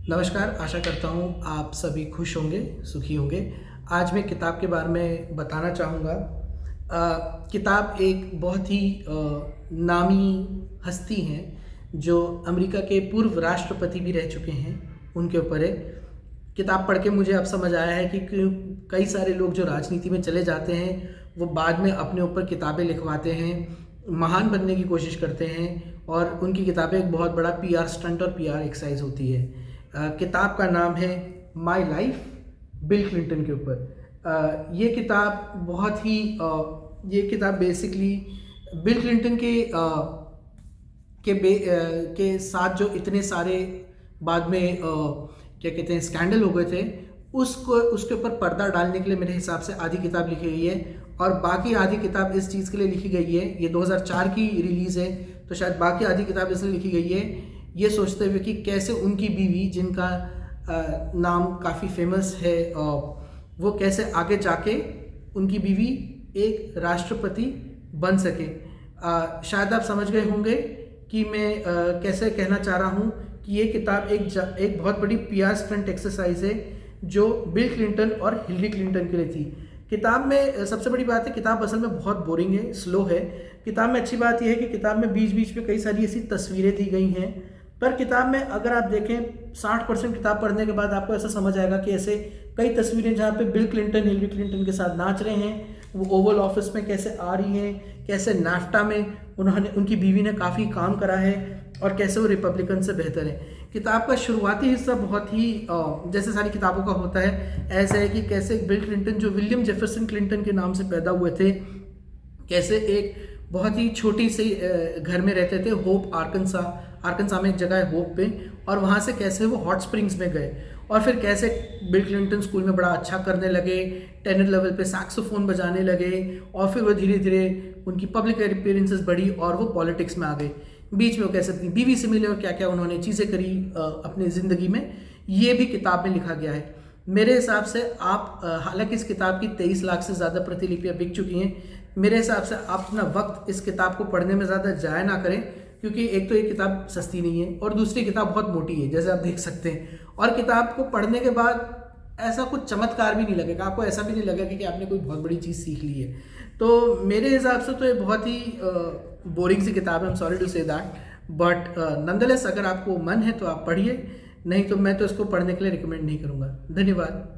नमस्कार, आशा करता हूँ आप सभी खुश होंगे, सुखी होंगे। आज मैं किताब के बारे में बताना चाहूँगा। किताब एक बहुत ही नामी हस्ती हैं, जो अमेरिका के पूर्व राष्ट्रपति भी रह चुके हैं, उनके ऊपर है। किताब पढ़ के मुझे अब समझ आया है कि क्यों कई सारे लोग जो राजनीति में चले जाते हैं, वो बाद में अपने ऊपर किताबें लिखवाते हैं, महान बनने की कोशिश करते हैं और उनकी किताबें एक बहुत बड़ा पीआर स्टंट और पीआर एक्सरसाइज होती है। किताब का नाम है माय लाइफ, बिल क्लिंटन के ऊपर। ये किताब बहुत ही ये किताब बेसिकली बिल क्लिंटन के साथ जो इतने सारे बाद में क्या कहते हैं स्कैंडल हो गए थे, उसके ऊपर पर्दा डालने के लिए मेरे हिसाब से आधी किताब लिखी गई है और बाकी आधी किताब इस चीज़ के लिए लिखी गई है। ये 2004 की रिलीज़ है, तो शायद बाकी आधी किताब इसलिए लिखी गई है ये सोचते हुए कि कैसे उनकी बीवी, जिनका नाम काफ़ी फेमस है, वो कैसे आगे जाके उनकी बीवी एक राष्ट्रपति बन सके। शायद आप समझ गए होंगे कि मैं कैसे कहना चाह रहा हूँ कि ये किताब एक बहुत बड़ी पीआर स्टंट एक्सरसाइज है जो बिल क्लिंटन और हिलरी क्लिंटन के लिए थी। किताब में सबसे बड़ी बात है, किताब असल में बहुत बोरिंग है, स्लो है। किताब में अच्छी बात यह है कि किताब में बीच बीच में कई सारी ऐसी तस्वीरें दी गई हैं, पर किताब में अगर आप देखें 60% किताब पढ़ने के बाद आपको ऐसा समझ आएगा कि ऐसे कई तस्वीरें जहाँ पे बिल क्लिंटन हिलरी क्लिंटन के साथ नाच रहे हैं, वो ओवल ऑफिस में कैसे आ रही हैं, कैसे नाफ्टा में उनकी बीवी ने काफ़ी काम करा है और कैसे वो रिपब्लिकन से बेहतर है। किताब का शुरुआती हिस्सा बहुत ही जैसे सारी किताबों का होता है, ऐसा है कि कैसे बिल क्लिंटन जो विलियम जेफरसन क्लिंटन के नाम से पैदा हुए थे, कैसे एक बहुत ही छोटी सी घर में रहते थे, होप आर्कनसा में एक जगह है होप पे, और वहाँ से कैसे वो हॉट स्प्रिंग्स में गए और फिर कैसे बिल क्लिंटन स्कूल में बड़ा अच्छा करने लगे, टेनर लेवल पे सैक्सोफोन बजाने लगे और फिर वो धीरे धीरे उनकी पब्लिक अपीयरेंसेस बढ़ी और वो पॉलिटिक्स में आ गए। बीच में वो कैसे अपनी बीवी से मिले और क्या क्या उन्होंने चीज़ें करी अपनी ज़िंदगी में, ये भी किताब में लिखा गया है। मेरे हिसाब से आप हालांकि इस किताब की 23 लाख से ज़्यादा प्रतिलिपियाँ बिक चुकी हैं, मेरे हिसाब से आप अपना वक्त इस किताब को पढ़ने में ज़्यादा जाया ना करें, क्योंकि एक तो ये किताब सस्ती नहीं है और दूसरी किताब बहुत मोटी है, जैसे आप देख सकते हैं। और किताब को पढ़ने के बाद ऐसा कुछ चमत्कार भी नहीं लगेगा, आपको ऐसा भी नहीं लगेगा कि आपने कोई बहुत बड़ी चीज़ सीख ली है। तो मेरे हिसाब से तो ये बहुत ही बोरिंग सी किताब है, I am sorry to say that, but nonetheless अगर आपको मन है तो आप पढ़िए, नहीं तो मैं तो इसको पढ़ने के लिए रिकमेंड नहीं करूँगा। धन्यवाद।